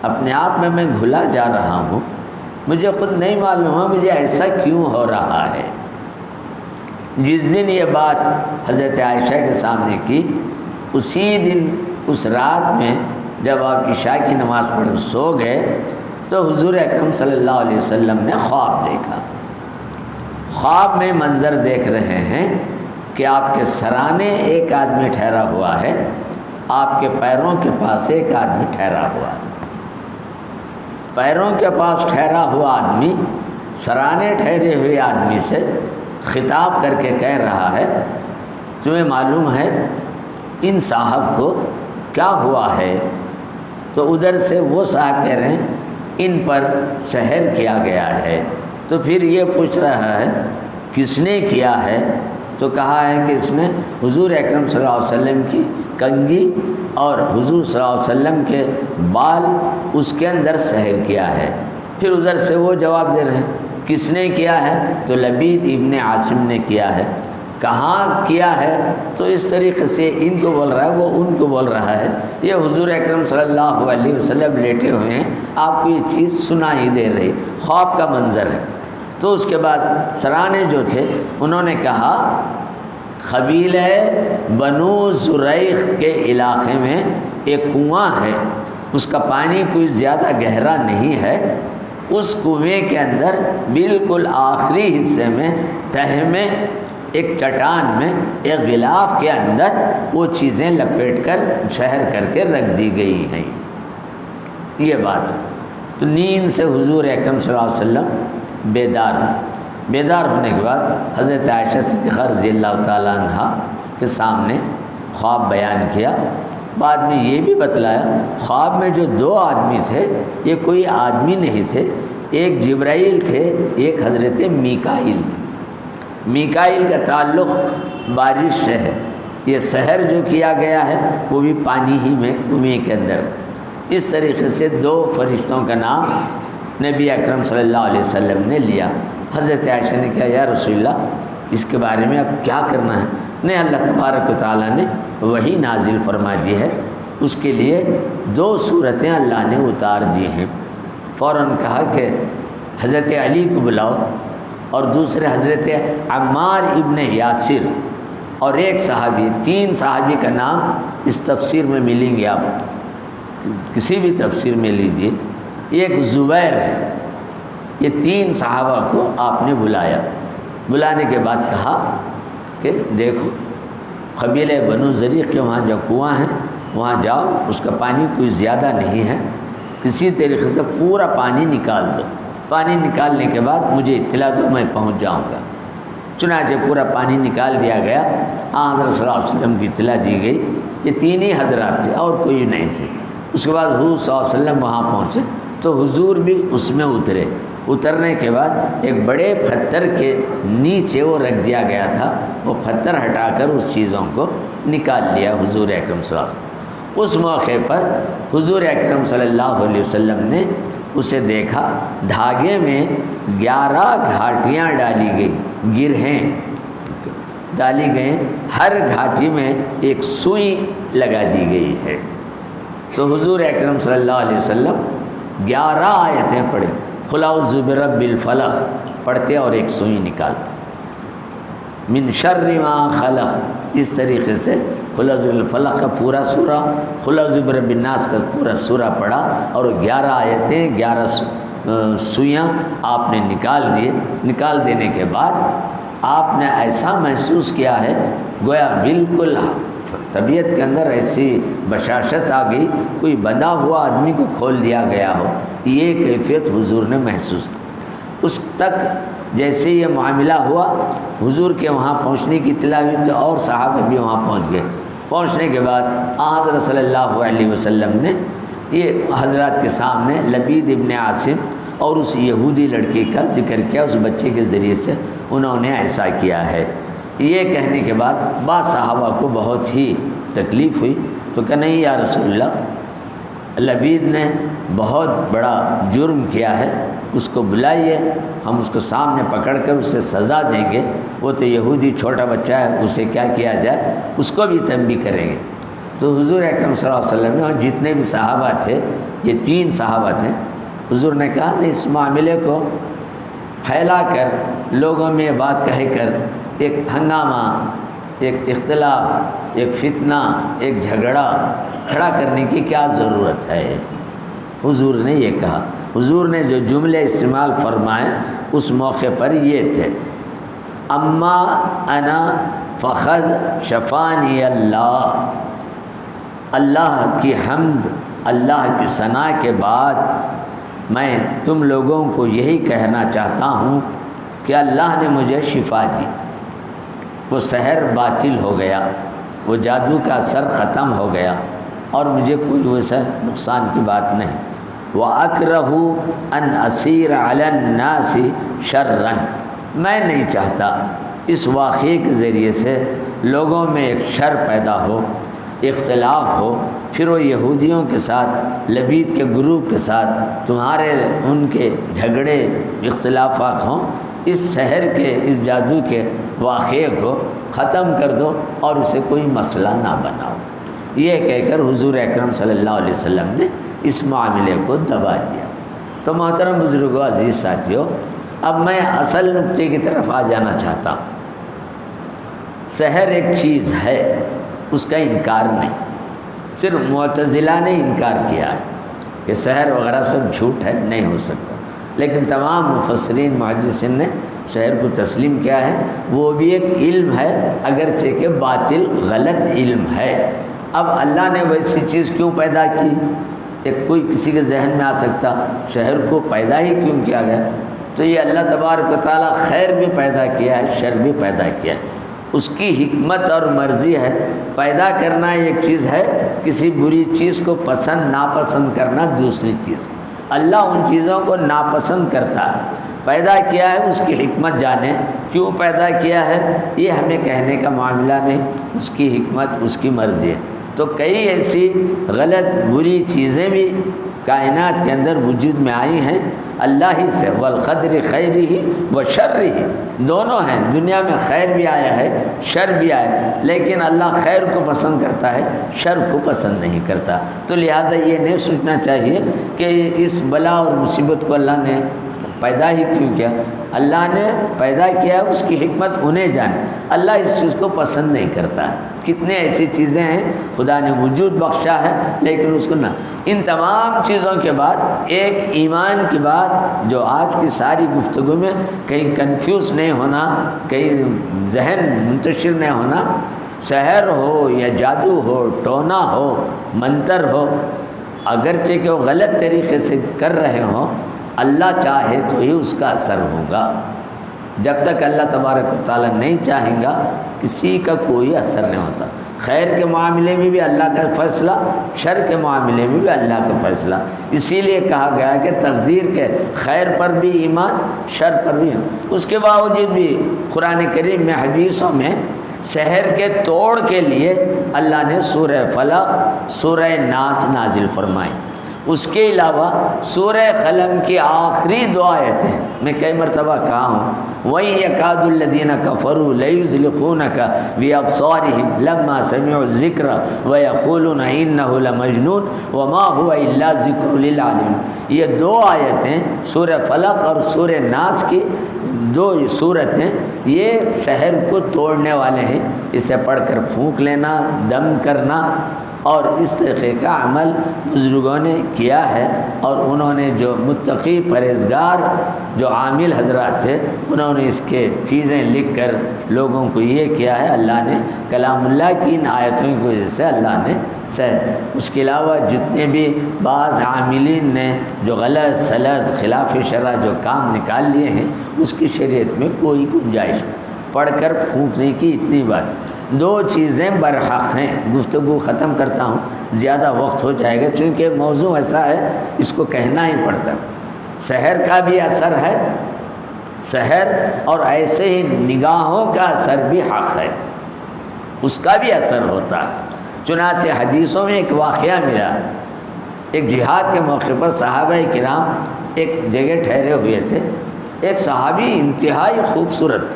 اپنے آپ میں گھلا جا رہا ہوں، مجھے خود نہیں معلوم ہے مجھے ایسا کیوں ہو رہا ہے۔ جس دن یہ بات حضرت عائشہ کے سامنے کی، اسی دن اس رات میں جب آپ عشاء کی نماز پڑھ سو گئے تو حضور اکرم صلی اللہ علیہ وسلم نے خواب دیکھا۔ خواب میں منظر دیکھ رہے ہیں کہ آپ کے سرانے ایک آدمی ٹھہرا ہوا ہے، آپ کے پیروں کے پاس ایک آدمی ٹھہرا ہوا ہے۔ پیروں کے پاس ٹھہرا ہوا آدمی سرانے ٹھہرے ہوئے آدمی سے خطاب کر کے کہہ رہا ہے، تمہیں معلوم ہے ان صاحب کو کیا ہوا ہے؟ تو ادھر سے وہ صاحب کہہ رہے ہیں ان پر سحر کیا گیا ہے۔ تو پھر یہ پوچھ رہا ہے کس نے کیا ہے؟ تو کہا ہے کہ اس نے حضور اکرم صلی اللہ علیہ وسلم کی کنگھی اور حضور صلی اللہ علیہ وسلم کے بال اس کے اندر سحر کیا ہے۔ پھر ادھر سے وہ جواب دے رہے ہیں کس نے کیا ہے؟ تو لبید ابن عاصم نے کیا ہے۔ کہاں کیا ہے؟ تو اس طریقے سے ان کو بول رہا ہے، وہ ان کو بول رہا ہے۔ یہ حضور اکرم صلی اللہ علیہ وسلم لیٹے ہوئے ہیں، آپ کو یہ چیز سنائی دے رہی، خواب کا منظر ہے۔ تو اس کے بعد سرانے جو تھے انہوں نے کہا قبیلہ بنو زریق کے علاقے میں ایک کنواں ہے، اس کا پانی کوئی زیادہ گہرا نہیں ہے، اس کنویں کے اندر بالکل آخری حصے میں تہہ میں ایک چٹان میں ایک غلاف کے اندر وہ چیزیں لپیٹ کر سحر کر کے رکھ دی گئی ہیں۔ یہ بات تو نیند سے حضور اکرم صلی اللہ علیہ وسلم بیدار ہونے کے بعد حضرت عائشہ صدیقہ رضی اللہ تعالیٰ عنہ کے سامنے خواب بیان کیا۔ بعد میں یہ بھی بتلایا خواب میں جو دو آدمی تھے یہ کوئی آدمی نہیں تھے، ایک جبرائیل تھے، ایک حضرت میکائیل تھے۔ میکائیل کا تعلق بارش سے ہے، یہ سحر جو کیا گیا ہے وہ بھی پانی ہی میں کنویں کے اندر ہے۔ اس طریقے سے دو فرشتوں کا نام نبی اکرم صلی اللہ علیہ وسلم نے لیا۔ حضرت عائشہ نے کہا یا رسول اللہ اس کے بارے میں اب کیا کرنا ہے؟ نہیں، اللہ تبارک و تعالیٰ نے وحی نازل فرما دی ہے، اس کے لیے دو صورتیں اللہ نے اتار دی ہیں۔ فوراً کہا کہ حضرت علی کو بلاؤ اور دوسرے حضرت عمار ابن یاسر اور ایک صحابی، تین صحابی کا نام اس تفسیر میں ملیں گے، آپ کسی بھی تفسیر میں لیجیے۔ ایک زبیر ہے، یہ تین صحابہ کو آپ نے بلایا۔ بلانے کے بعد کہا کہ دیکھو قبیلہ بنو زریق کے وہاں جو کنواں ہے وہاں جاؤ، اس کا پانی کوئی زیادہ نہیں ہے، کسی طریقے سے پورا پانی نکال دو، پانی نکالنے کے بعد مجھے اطلاع دو، میں پہنچ جاؤں گا۔ چنانچہ پورا پانی نکال دیا گیا، حضرت صلی اللہ علیہ وسلم کی اطلاع دی گئی، یہ تین ہی حضرات تھے اور کوئی نہیں تھے۔ اس کے بعد حضور صلی اللہ علیہ وسلم وہاں پہنچے تو حضور بھی اس میں اترے۔ اترنے کے بعد ایک بڑے پتھر کے نیچے وہ رکھ دیا گیا تھا، وہ پتھر ہٹا کر اس چیزوں کو نکال لیا حضور اکرم صلی اللہ علیہ وسلم۔ اس موقع پر حضور اکرم صلی اللہ علیہ وسلم نے اسے دیکھا، دھاگے میں 11 گھاٹیاں ڈالی گئی، گرہیں ڈالی گئیں، ہر گھاٹی میں ایک سوئی لگا دی گئی ہے۔ تو حضور اکرم صلی اللہ علیہ وسلم 11 آیتیں پڑھے، قل اعوذ برب الفلق پڑھتے اور ایک سوئی نکالتے، من شر ما خلق، اس طریقے سے قل اعوذ بالفلق کا پورا سورہ، قل اعوذ برب الناس کا پورا سورہ پڑھا اور 11 آیتیں 11 سوئیاں آپ نے نکال دیے۔ نکال دینے کے بعد آپ نے ایسا محسوس کیا ہے گویا بالکل طبیعت کے اندر ایسی بشاشت آ گئی، کوئی بندھا ہوا آدمی کو کھول دیا گیا ہو، یہ کیفیت حضور نے محسوس۔ اس تک جیسے یہ معاملہ ہوا حضور کے وہاں پہنچنے کی اطلاع ہوئی تو اور صحابہ بھی وہاں پہنچ گئے۔ پہنچنے کے بعد حضرت صلی اللہ علیہ وسلم نے یہ حضرات کے سامنے لبید ابن عاصم اور اس یہودی لڑکے کا ذکر کیا، اس بچے کے ذریعے سے انہوں نے ایسا کیا ہے۔ یہ کہنے کے بعد بعض صحابہ کو بہت ہی تکلیف ہوئی، تو کہ نہیں یا رسول اللہ لبید نے بہت بڑا جرم کیا ہے، اس کو بلائیے، ہم اس کو سامنے پکڑ کر اسے سزا دیں گے، وہ تو یہودی چھوٹا بچہ ہے، اسے کیا کیا جائے، اس کو بھی تنبیہ کریں گے۔ تو حضور اکرم صلی اللہ علیہ وسلم نے، اور جتنے بھی صحابہ تھے، یہ 3 صحابہ تھے، حضور نے کہا نہیں، اس معاملے کو پھیلا کر لوگوں میں بات کہہ کر ایک ہنگامہ، ایک اختلاف، ایک فتنہ، ایک جھگڑا کھڑا کرنے کی کیا ضرورت ہے۔ حضور نے یہ کہا، حضور نے جو جملے استعمال فرمائے اس موقع پر یہ تھے، اما انا فقد شفانی اللہ، اللہ کی حمد، اللہ کی ثنا کے بعد میں تم لوگوں کو یہی کہنا چاہتا ہوں کہ اللہ نے مجھے شفا دی، وہ سحر باطل ہو گیا، وہ جادو کا اثر ختم ہو گیا، اور مجھے کوئی ویسا نقصان کی بات نہیں۔ وَأَكْرَهُ أَنْ أَسِيرَ عَلَى النَّاسِ شَرًّا، میں نہیں چاہتا اس واقعے کے ذریعے سے لوگوں میں ایک شر پیدا ہو، اختلاف ہو، پھر وہ یہودیوں کے ساتھ، لبید کے گروپ کے ساتھ تمہارے ان کے جھگڑے اختلافات ہوں، اس شہر کے، اس جادو کے واقعے کو ختم کر دو اور اسے کوئی مسئلہ نہ بناؤ۔ یہ کہہ کر حضور اکرم صلی اللہ علیہ وسلم نے اس معاملے کو دبا دیا۔ تو محترم بزرگوں، عزیز ساتھیوں، اب میں اصل نقطے کی طرف آ جانا چاہتا ہوں۔ سحر ایک چیز ہے، اس کا انکار نہیں، صرف معتزلہ نے انکار کیا ہے کہ سحر وغیرہ سب جھوٹ ہے، نہیں ہو سکتا، لیکن تمام مفسرین محدثین نے سحر کو تسلیم کیا ہے، وہ بھی ایک علم ہے، اگرچہ کہ باطل غلط علم ہے۔ اب اللہ نے ویسی چیز کیوں پیدا کی؟ ایک کوئی کسی کے ذہن میں آ سکتا، سحر کو پیدا ہی کیوں کیا گیا؟ تو یہ اللہ تبارک و تعالیٰ خیر بھی پیدا کیا ہے، شر بھی پیدا کیا ہے، اس کی حکمت اور مرضی ہے۔ پیدا کرنا ایک چیز ہے، کسی بری چیز کو پسند ناپسند کرنا دوسری چیز۔ اللہ ان چیزوں کو ناپسند کرتا ہے، پیدا کیا ہے، اس کی حکمت جانے کیوں پیدا کیا ہے، یہ ہمیں کہنے کا معاملہ نہیں، اس کی حکمت، اس کی مرضی ہے۔ تو کئی ایسی غلط بری چیزیں بھی کائنات کے اندر وجود میں آئی ہیں اللہ ہی سے، والقدر خیرہ و شرہ، دونوں ہیں، دنیا میں خیر بھی آیا ہے، شر بھی آیا، لیکن اللہ خیر کو پسند کرتا ہے، شر کو پسند نہیں کرتا۔ تو لہٰذا یہ نہیں سوچنا چاہیے کہ اس بلا اور مصیبت کو اللہ نے پیدا ہی کیوں کیا۔ اللہ نے پیدا کیا، اس کی حکمت انہیں جانے، اللہ اس چیز کو پسند نہیں کرتا ہے۔ کتنے ایسی چیزیں ہیں خدا نے وجود بخشا ہے لیکن اس کو نہ۔ ان تمام چیزوں کے بعد ایک ایمان کی بات جو آج کی ساری گفتگو میں کہیں کنفیوز نہیں ہونا، کہیں ذہن منتشر نہیں ہونا، سحر ہو یا جادو ہو، ٹونا ہو، منتر ہو، اگرچہ کہ وہ غلط طریقے سے کر رہے ہوں، اللہ چاہے تو ہی اس کا اثر ہوگا۔ جب تک اللہ تبارک و تعالیٰ نہیں چاہیں گا کسی کا کوئی اثر نہیں ہوتا۔ خیر کے معاملے میں بھی اللہ کا فیصلہ، شر کے معاملے میں بھی اللہ کا فیصلہ۔ اسی لیے کہا گیا کہ تقدیر کے خیر پر بھی ایمان، شر پر بھی ایمان۔ اس کے باوجود بھی قرآن کریم میں، حدیثوں میں سحر کے توڑ کے لیے اللہ نے سورہ فلق، سورہ ناس نازل فرمائی۔ اس کے علاوہ سورہ قلم کی آخری 2 آیتیں میں کئی مرتبہ کہا ہوں، وَإِن يَكَادُ الَّذِينَ كَفَرُوا لَيُزْلِقُونَكَ بِأَبْصَارِهِمْ لَمَّا سَمِعُوا الذِّكْرَ وَيَقُولُونَ إِنَّهُ لَمَجْنُونٌ وَمَا هُوَ إِلَّا ذِكْرٌ لِّلْعَالَمِينَ۔ یہ 2 آیتیں سورہ فلق اور سورہ ناس کی 2 صورتیں، یہ سحر کو توڑنے والے ہیں۔ اسے پڑھ کر پھونک لینا، دم کرنا، اور اس طریقے کا عمل بزرگوں نے کیا ہے، اور انہوں نے جو متقی پرہیزگار جو عامل حضرات تھے انہوں نے اس کے چیزیں لکھ کر لوگوں کو یہ کیا ہے۔ اللہ نے کلام اللہ کی ان آیتوں کی وجہ سے اللہ نے اس کے علاوہ جتنے بھی بعض عاملین نے جو غلط سلط خلاف شرع جو کام نکال لیے ہیں، اس کی شریعت میں کوئی گنجائش نہیں۔ پڑھ کر پھونکنے کی اتنی بات۔ 2 چیزیں برحق ہیں۔ گفتگو ختم کرتا ہوں، زیادہ وقت ہو جائے گا، چونکہ موضوع ایسا ہے اس کو کہنا ہی پڑتا ہے۔ سحر کا بھی اثر ہے، سحر اور ایسے ہی نگاہوں کا اثر بھی حق ہے، اس کا بھی اثر ہوتا ہے۔ چنانچہ حدیثوں میں ایک واقعہ ملا ایک جہاد کے موقع پر صحابہ کرام ایک جگہ ٹھہرے ہوئے تھے، ایک صحابی انتہائی خوبصورت،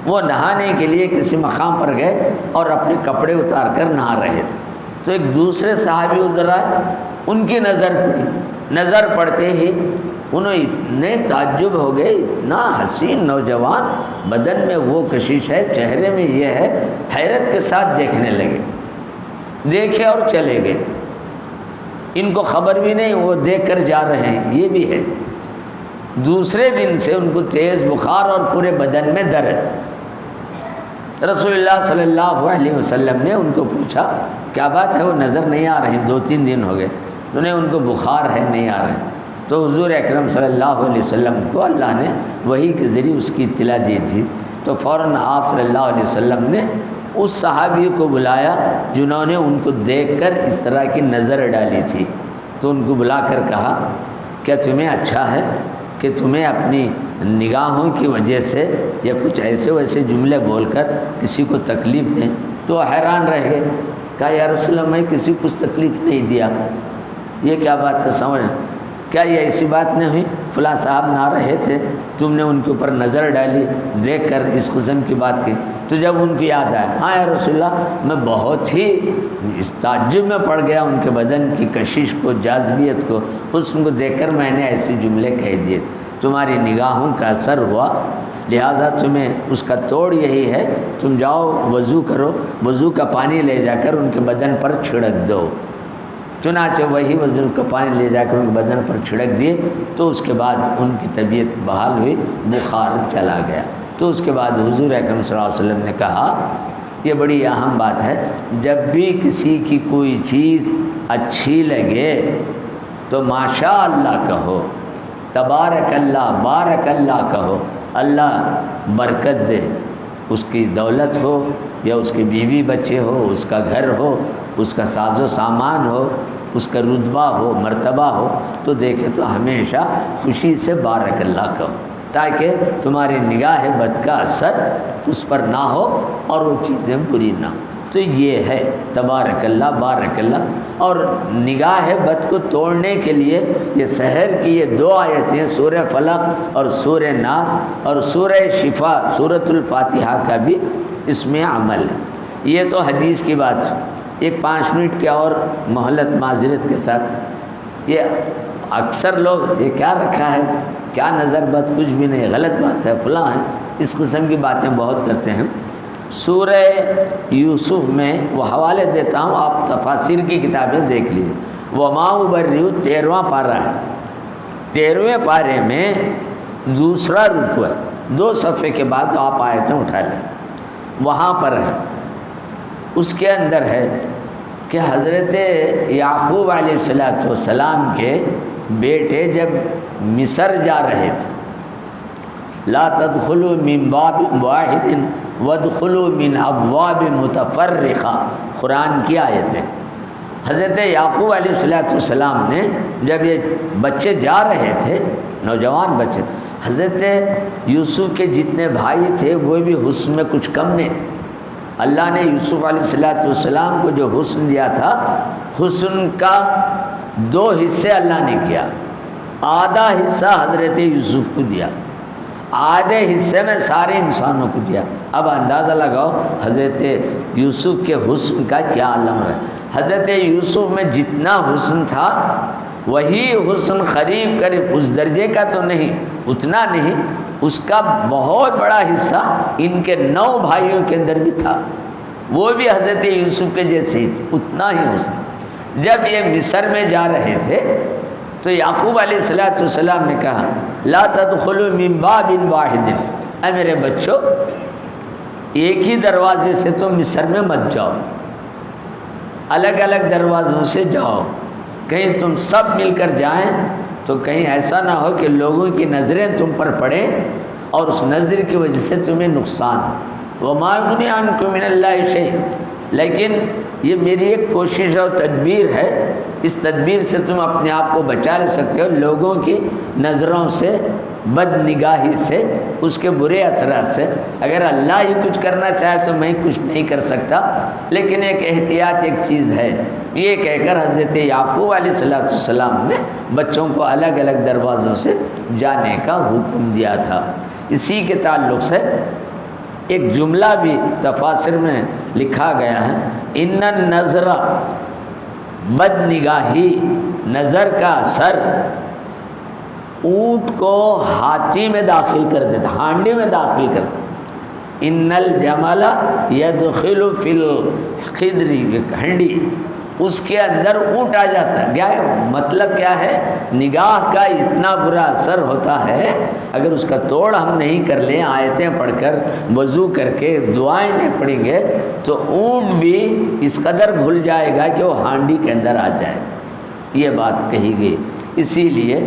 وہ نہانے کے لیے کسی مقام پر گئے اور اپنے کپڑے اتار کر نہا رہے تھے، تو ایک دوسرے صحابی ادھر آئے، ان کی نظر پڑی، نظر پڑتے ہی انہوں اتنے تعجب ہو گئے، اتنا حسین نوجوان، بدن میں وہ کشش ہے، چہرے میں یہ ہے، حیرت کے ساتھ دیکھنے لگے، دیکھے اور چلے گئے، ان کو خبر بھی نہیں وہ دیکھ کر جا رہے ہیں، یہ بھی ہے۔ دوسرے دن سے ان کو تیز بخار اور پورے بدن میں درد۔ رسول اللہ صلی اللہ علیہ وسلم نے ان کو پوچھا کیا بات ہے، وہ نظر نہیں آ رہے، 2-3 دن ہو گئے، انہیں ان کو بخار ہے، نہیں آ رہے، تو حضور اکرم صلی اللہ علیہ وسلم کو اللہ نے وحی کے ذریعے اس کی اطلاع دی تھی، تو فوراً آپ صلی اللہ علیہ وسلم نے اس صحابی کو بلایا جنہوں نے ان کو دیکھ کر اس طرح کی نظر ڈالی تھی، تو ان کو بلا کر کہا کیا تمہیں اچھا ہے کہ تمہیں اپنی نگاہوں کی وجہ سے یا کچھ ایسے ویسے جملے بول کر کسی کو تکلیف دیں؟ تو حیران رہ گئے، کہا یا رسول اللہ میں کسی کو کچھ تکلیف نہیں دیا، یہ کیا بات ہے، سمجھ کیا یہ ایسی بات نہیں ہوئی، فلاں صاحب نہ رہے تھے، تم نے ان کے اوپر نظر ڈالی دیکھ کر اس قسم کی بات کی؟ تو جب ان کی یاد آئے، ہاں یا رسول اللہ میں بہت ہی اس تعجب میں پڑ گیا ان کے بدن کی کشش کو، جاذبیت کو، حسن کو دیکھ کر میں نے ایسے جملے کہہ دیے، تمہاری نگاہوں کا اثر ہوا، لہٰذا تمہیں اس کا توڑ یہی ہے، تم جاؤ وضو کرو، وضو کا پانی لے جا کر ان کے بدن پر چھڑک دو۔ چنانچہ وہی وضو کا پانی لے جا کر ان کے بدن پر چھڑک دیے، تو اس کے بعد ان کی طبیعت بحال ہوئی، بخار چلا گیا۔ تو اس کے بعد حضور اکرم صلی اللہ علیہ وسلم نے کہا یہ بڑی اہم بات ہے، جب بھی کسی کی کوئی چیز اچھی لگے تو ماشاء اللہ کہو، تبارک اللہ، بارک اللہ کہو، اللہ برکت دے، اس کی دولت ہو یا اس کی بیوی بچے ہو، اس کا گھر ہو، اس کا ساز و سامان ہو، اس کا رتبہ ہو، مرتبہ ہو، تو دیکھے تو ہمیشہ خوشی سے بارک اللہ کہو، تاکہ تمہاری نگاہ بد کا اثر اس پر نہ ہو اور وہ چیزیں بری نہ ہوں۔ تو یہ ہے تبارک اللہ، بارک اللہ۔ اور نگاہ بد کو توڑنے کے لیے یہ سحر کی یہ 2 آیتیں، سورہ فلق اور سورہ ناس اور سورہ شفا، سورۃ الفاتحہ کا بھی اس میں عمل ہے۔ یہ تو حدیث کی بات۔ ایک 5 منٹ کے اور مہلت معذرت کے ساتھ، یہ اکثر لوگ یہ کیا رکھا ہے، کیا نظر بد، کچھ بھی نہیں، غلط بات ہے، فلاں ہے، اس قسم کی باتیں بہت کرتے ہیں۔ سورہ یوسف میں وہ حوالے دیتا ہوں، آپ تفاسیر کی کتابیں دیکھ لیجیے، وما ابرئ 13واں پارہ ہے، 13ویں پارے میں دوسرا رکوع ہے، 2 صفحے کے بعد آپ آیتیں اٹھا لیں، وہاں پر ہے، اس کے اندر ہے کہ حضرت یعقوب علیہ السلام کے بیٹے جب مصر جا رہے تھے، لا تدخلوا من باب واحد وادخلوا من ابواب متفرقہ، قرآن کی آیت ہے۔ حضرت یعقوب علیہ السلام نے جب یہ بچے جا رہے تھے، نوجوان بچے، حضرت یوسف کے جتنے بھائی تھے وہ بھی حسن میں کچھ کم نہیں تھے۔ اللہ نے یوسف علیہ السلام کو جو حسن دیا تھا، حسن کا 2 حصے اللہ نے کیا، آدھا حصہ حضرت یوسف کو دیا، آدھے حصے میں سارے انسانوں کو دیا۔ اب اندازہ لگاؤ حضرت یوسف کے حسن کا کیا عالم ہے۔ حضرت یوسف میں جتنا حسن تھا وہی حسن قریب قریب اس درجے کا تو نہیں، اتنا نہیں، اس کا بہت بڑا حصہ ان کے 9 بھائیوں کے اندر بھی تھا، وہ بھی حضرت یوسف کے جیسے ہی تھے، اتنا ہی حسن۔ جب یہ مصر میں جا رہے تھے تو یعقوب علیہ السلام نے کہا لا تدخلوا من باب واحد، اے میرے بچوں ایک ہی دروازے سے تم مصر میں مت جاؤ، الگ الگ دروازوں سے جاؤ، کہیں تم سب مل کر جائیں تو کہیں ایسا نہ ہو کہ لوگوں کی نظریں تم پر پڑیں اور اس نظر کی وجہ سے تمہیں نقصان ہو۔ وما یغنی عنکم من اللہ شیء، لیکن یہ میری ایک کوشش اور تدبیر ہے، اس تدبیر سے تم اپنے آپ کو بچا لے سکتے ہو لوگوں کی نظروں سے بد نگاہی سے، اس کے برے اثرات سے۔ اگر اللہ ہی کچھ کرنا چاہے تو میں کچھ نہیں کر سکتا، لیکن ایک احتیاط ایک چیز ہے، یہ کہہ کر حضرت یعقوب علیہ السلام نے بچوں کو الگ الگ دروازوں سے جانے کا حکم دیا تھا۔ اسی کے تعلق سے ایک جملہ بھی تفاسیر میں لکھا گیا ہے، ان النظر، بد نگاہی، نظر کا اثر اونٹ کو ہاتھی میں داخل کر دیتا، ہانڈی میں داخل کر دیتا۔ ان الجمل يدخل في الخدر، ہنڈی، اس کے اندر اونٹ آ جاتا ہے۔ کیا ہے مطلب؟ کیا ہے؟ نگاہ کا اتنا برا اثر ہوتا ہے، اگر اس کا توڑ ہم نہیں کر لیں، آیتیں پڑھ کر، وضو کر کے، دعائیں نہیں پڑھیں گے، تو اونٹ بھی اس قدر بھول جائے گا کہ وہ ہانڈی کے اندر آ جائے۔ یہ بات کہی گئی۔ اسی لیے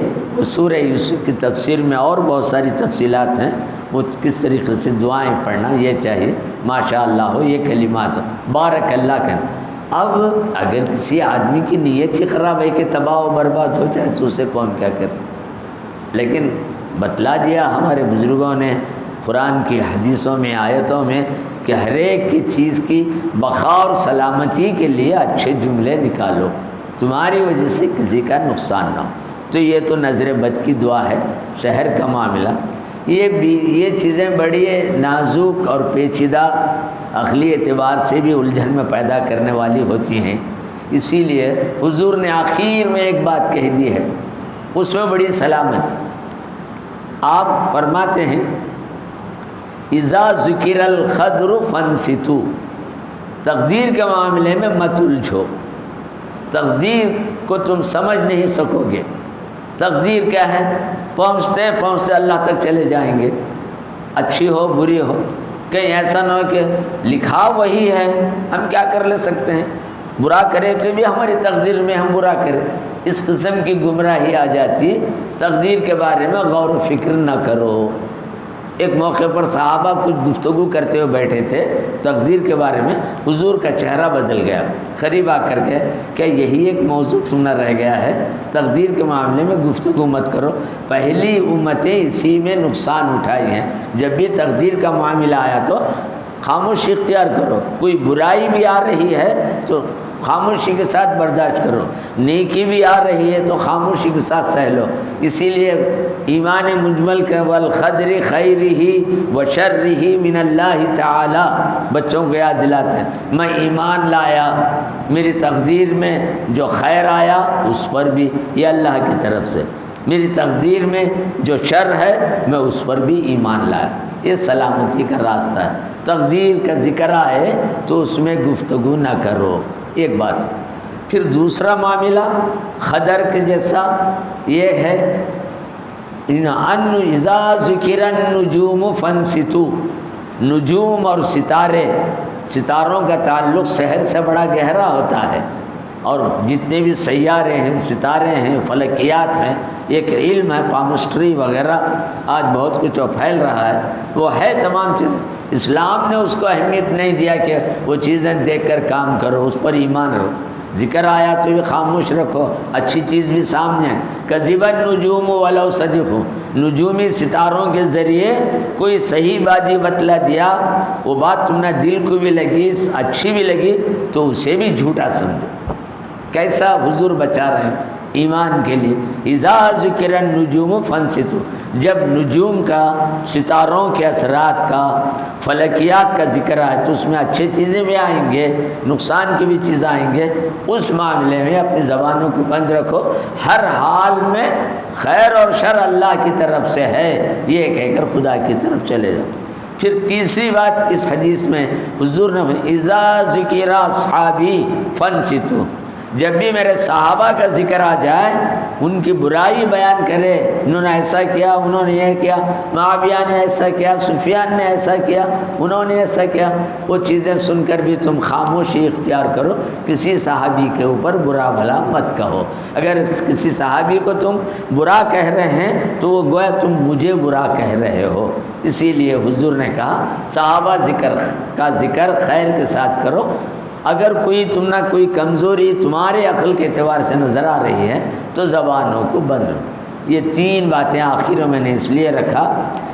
سورہ یوسف کی تفسیر میں اور بہت ساری تفصیلات ہیں، وہ کس طریقے سے دعائیں پڑھنا یہ چاہیے، ماشاء اللہ ہو، یہ کلمات ہو، بارک اللہ کا۔ اب اگر کسی آدمی کی نیت ہی خراب ہے کہ تباہ و برباد ہو جائے تو اسے کون کیا کرے؟ لیکن بتلا دیا ہمارے بزرگوں نے قرآن کی حدیثوں میں، آیتوں میں، کہ ہر ایک کی چیز کی بقا اور سلامتی کے لیے اچھے جملے نکالو، تمہاری وجہ سے کسی کا نقصان نہ ہو۔ تو یہ تو نظر بد کی دعا ہے، شہر کا معاملہ۔ یہ چیزیں بڑی نازک اور پیچیدہ، عقلی اعتبار سے بھی الجھن میں پیدا کرنے والی ہوتی ہیں۔ اسی لیے حضور نے آخر میں ایک بات کہہ دی ہے، اس میں بڑی سلامتی۔ آپ فرماتے ہیں اذا ذکر القدر فانصتوا، تقدیر کے معاملے میں مت الجھو، تقدیر کو تم سمجھ نہیں سکو گے۔ تقدیر کیا ہے؟ پہنچتے پہنچتے اللہ تک چلے جائیں گے، اچھی ہو بری ہو، کہیں ایسا نہ ہو کہ لکھا وہی ہے، ہم کیا کر لے سکتے ہیں، برا کرے تو بھی ہماری تقدیر میں ہم برا کریں، اس قسم کی گمراہی آ جاتی۔ تقدیر کے بارے میں غور و فکر نہ کرو۔ ایک موقع پر صحابہ کچھ گفتگو کرتے ہوئے بیٹھے تھے تقدیر کے بارے میں، حضور کا چہرہ بدل گیا، قریب آ کر کے کیا یہی ایک موضوع تم نہ رہ گیا ہے؟ تقدیر کے معاملے میں گفتگو مت کرو، پہلی امتیں اسی میں نقصان اٹھائی ہیں۔ جب بھی تقدیر کا معاملہ آیا تو خاموشی اختیار کرو، کوئی برائی بھی آ رہی ہے تو خاموشی کے ساتھ برداشت کرو، نیکی بھی آ رہی ہے تو خاموشی کے ساتھ سہ لو۔ اسی لیے ایمان مجمل کے والقدر خیرہ وشرہ من اللہ تعالی، بچوں کو یاد دلاتے ہیں میں ایمان لایا، میری تقدیر میں جو خیر آیا اس پر بھی یہ اللہ کی طرف سے، میری تقدیر میں جو شر ہے میں اس پر بھی ایمان لایا۔ یہ سلامتی کا راستہ ہے۔ تقدیر کا ذکر آئے تو اس میں گفتگو نہ کرو، ایک بات۔ پھر دوسرا معاملہ قدر کے جیسا یہ ہے، ان اذا ذکر النجوم فانصتوا، نجوم اور ستارے، ستاروں کا تعلق شہر سے بڑا گہرا ہوتا ہے، اور جتنے بھی سیارے ہیں، ستارے ہیں، فلکیات ہیں، ایک علم ہے، پامسٹری وغیرہ آج بہت کچھ پھیل رہا ہے، وہ ہے تمام چیزیں۔ اسلام نے اس کو اہمیت نہیں دیا کہ وہ چیزیں دیکھ کر کام کرو، اس پر ایمان رکھو، ذکر آیا تو بھی خاموش رکھو، اچھی چیز بھی سامنے ہے۔ کذب النجوم ولو صدقوا، نجومی ستاروں کے ذریعے کوئی صحیح بات ہی بتلا دیا، وہ بات تم نے دل کو بھی لگی، اچھی بھی لگی تو اسے بھی جھوٹا سمجھو۔ کیسا حضور بچا رہے ہیں ایمان کے لیے، اذا ذکر النجوم فانصتوا، جب نجوم کا، ستاروں کے اثرات کا، فلکیات کا ذکر آئے تو اس میں اچھی چیزیں بھی آئیں گے، نقصان کی بھی چیزیں آئیں گے، اس معاملے میں اپنی زبانوں کو بند رکھو، ہر حال میں خیر اور شر اللہ کی طرف سے ہے یہ کہہ کر خدا کی طرف چلے جاؤ۔ پھر تیسری بات اس حدیث میں حضور نے اذا ذکر اصحابی فانصتوا، جب بھی میرے صحابہ کا ذکر آ جائے، ان کی برائی بیان کرے، انہوں نے ایسا کیا، انہوں نے یہ کیا، معاویہ نے ایسا کیا، سفیان نے ایسا کیا، انہوں نے ایسا کیا، وہ چیزیں سن کر بھی تم خاموشی اختیار کرو، کسی صحابی کے اوپر برا بھلا مت کہو۔ اگر کسی صحابی کو تم برا کہہ رہے ہیں تو وہ گویا تم مجھے برا کہہ رہے ہو۔ اسی لیے حضور نے کہا صحابہ کا ذکر خیر کے ساتھ کرو، اگر کوئی کمزوری تمہارے عقل کے اعتبار سے نظر آ رہی ہے تو زبانوں کو بند رکھو۔ یہ 3 باتیں آخر میں نے اس لیے رکھا،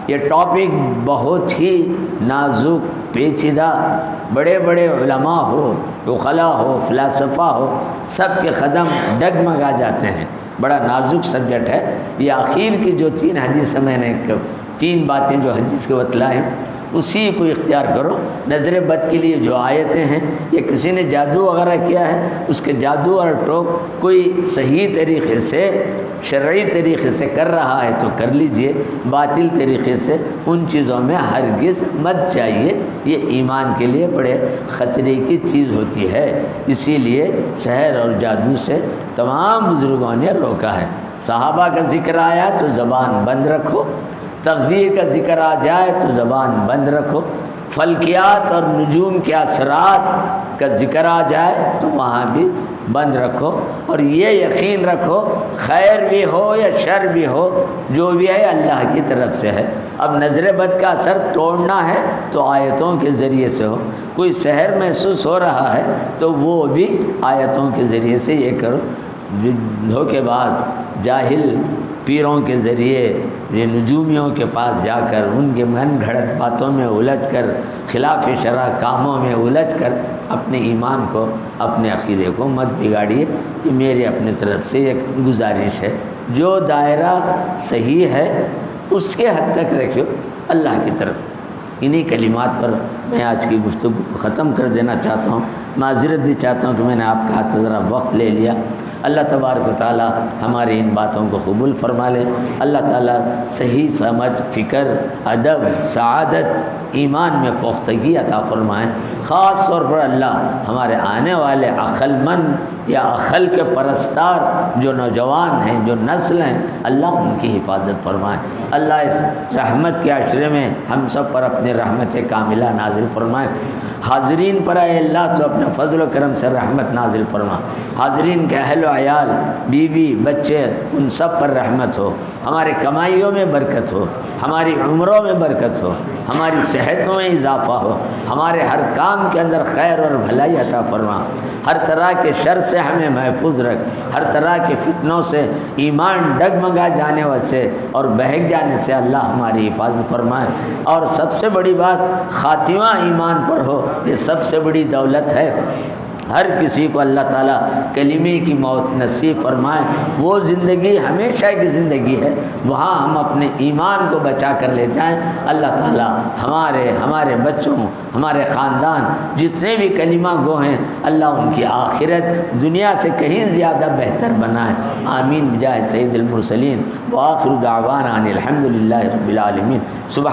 یہ ٹاپک بہت ہی نازک پیچیدہ، بڑے بڑے علماء ہو، عقلاء ہو، فلاسفہ ہو، سب کے قدم ڈگمگا جاتے ہیں، بڑا نازک سبجیکٹ ہے۔ یہ آخر کی جو 3 حدیث میں نے 3 باتیں جو حدیث کے بتلائے ہیں اسی کو اختیار کرو۔ نظر بد کے لیے جو آیتیں ہیں، یہ کسی نے جادو وغیرہ کیا ہے، اس کے جادو اور ٹوک کوئی صحیح طریقے سے شرعی طریقے سے کر رہا ہے تو کر لیجئے، باطل طریقے سے ان چیزوں میں ہرگز مت جائیے، یہ ایمان کے لیے بڑے خطرے کی چیز ہوتی ہے۔ اسی لیے سحر اور جادو سے تمام بزرگوں نے روکا ہے۔ صحابہ کا ذکر آیا تو زبان بند رکھو، تقدیر کا ذکر آ جائے تو زبان بند رکھو، فلکیات اور نجوم کے اثرات کا ذکر آ جائے تو وہاں بھی بند رکھو، اور یہ یقین رکھو خیر بھی ہو یا شر بھی ہو، جو بھی ہے اللہ کی طرف سے ہے۔ اب نظر بد کا اثر توڑنا ہے تو آیتوں کے ذریعے سے ہو، کوئی سحر محسوس ہو رہا ہے تو وہ بھی آیتوں کے ذریعے سے یہ کرو۔ دھوکے باز جاہل پیروں کے ذریعے یہ نجومیوں کے پاس جا کر ان کے من گھڑت باتوں میں الجھ کر، خلاف شرع کاموں میں الجھ کر اپنے ایمان کو، اپنے عقیدے کو مت بگاڑیے۔ یہ میرے اپنے طرف سے ایک گزارش ہے، جو دائرہ صحیح ہے اس کے حد تک رکھو اللہ کی طرف۔ انہی کلمات پر میں آج کی گفتگو کو ختم کر دینا چاہتا ہوں۔ معذرت بھی چاہتا ہوں کہ میں نے آپ کا ذرا وقت لے لیا۔ اللہ تبارک و تعالی ہماری ان باتوں کو قبول فرما لے۔ اللہ تعالی صحیح سمجھ، فکر، ادب، سعادت، ایمان میں پختگی عطا فرمائیں۔ خاص طور پر اللہ ہمارے آنے والے عقل مند یا عقل کے پرستار جو نوجوان ہیں، جو نسل ہیں، اللہ ان کی حفاظت فرمائے۔ اللہ اس رحمت کے عشرے میں ہم سب پر اپنے رحمت کاملہ نازل فرمائے۔ حاضرین پر اے اللہ تو اپنے فضل و کرم سے رحمت نازل فرما۔ حاضرین کے اہل و عیال، بیوی، بچے، ان سب پر رحمت ہو۔ ہمارے کمائیوں میں برکت ہو، ہماری عمروں میں برکت ہو، ہماری صحتوں میں اضافہ ہو، ہمارے ہر کام کے اندر خیر اور بھلائی عطا فرما۔ ہر طرح کے شر سے ہمیں محفوظ رکھ، ہر طرح کے فتنوں سے، ایمان ڈگمگا جانے سے اور بہک جانے سے اللہ ہماری حفاظت فرمائے۔ اور سب سے بڑی بات خاتمہ ایمان پر ہو، یہ سب سے بڑی دولت ہے۔ ہر کسی کو اللہ تعالیٰ کلمے کی موت نصیب فرمائے۔ وہ زندگی ہمیشہ کی زندگی ہے، وہاں ہم اپنے ایمان کو بچا کر لے جائیں۔ اللہ تعالیٰ ہمارے بچوں، ہمارے خاندان جتنے بھی کلمہ گو ہیں، اللہ ان کی آخرت دنیا سے کہیں زیادہ بہتر بنائے۔ آمین بجاہ سید المرسلین وآخر دعوانا ان الحمد للہ رب العالمین۔ سبحان